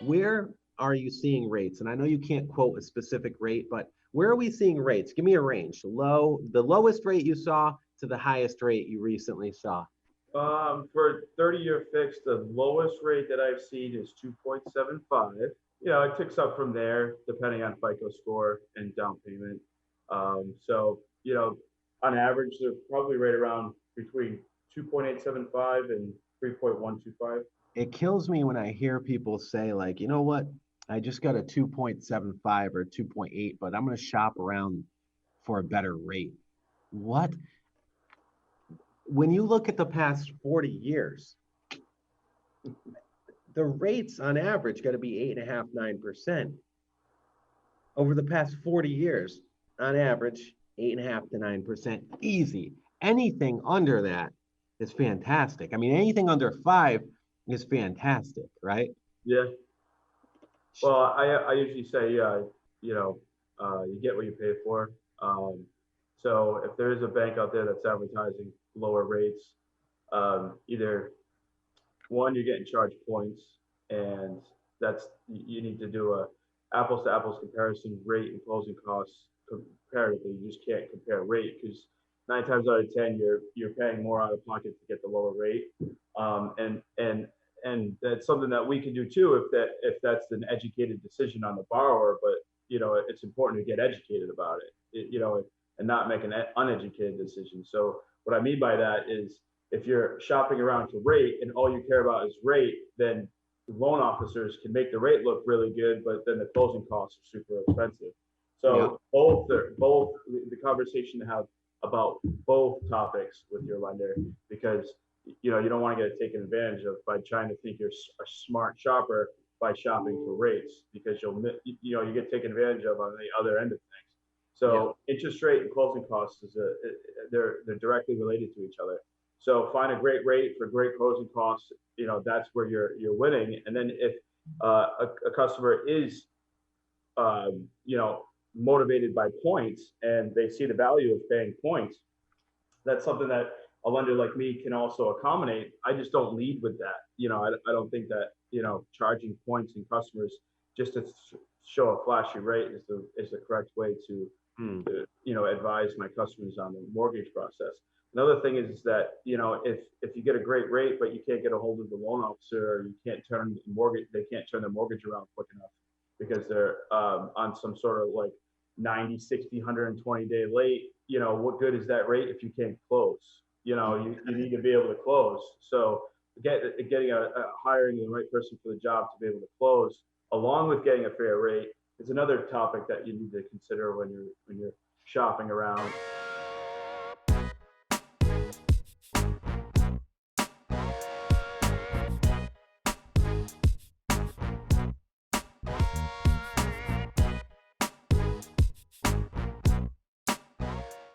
Where are you seeing rates? And I know you can't quote a specific rate, but where are we seeing rates? Give me a range. The lowest rate you saw to the highest rate you recently saw. For 30-year fixed, the lowest rate that I've seen is 2.75. It ticks up from there depending on FICO score and down payment. On average, they're probably right around between 2.875 and 3.125. It kills me when I hear people say, like, you know what? I just got a 2.75 or 2.8, but I'm going to shop around for a better rate. What? When you look at the past 40 years, the rates on average got to be 8.5, 9%. Over the past 40 years, on average, 8.5 to 9%, easy. Anything under that is fantastic. I mean, anything under 5 is fantastic, right? Yeah. Well, I usually say, you get what you pay for. So if there is a bank out there that's advertising lower rates, either one, you're getting charged points, and you need to do a apples to apples comparison, rate and closing costs comparatively. You just can't compare rate because 9 times out of 10 you're paying more out of pocket to get the lower rate. And that's something that we can do too if that's an educated decision on the borrower. But it's important to get educated about it, and not make an uneducated decision. So what I mean by that is if you're shopping around to rate and all you care about is rate, then loan officers can make the rate look really good, but then the closing costs are super expensive. So both the conversation to have about both topics with your lender, because you don't want to get taken advantage of by trying to think you're a smart shopper by shopping for rates, because you get taken advantage of on the other end of things. So interest rate and closing costs they're directly related to each other. So find a great rate for great closing costs. That's where you're winning. And then if a customer is motivated by points and they see the value of paying points, that's something that a lender like me can also accommodate. I just don't lead with that. I don't think that charging points and customers just to show a flashy rate is the correct way to advise my customers on the mortgage process. Another thing is that if you get a great rate but you can't get a hold of the loan officer, or they can't turn their mortgage around quick enough because they're on some sort of like 90, 60, 120 day late. What good is that rate if you can't close? You need to be able to close. So hiring the right person for the job to be able to close, along with getting a fair rate, is another topic that you need to consider when you're shopping around.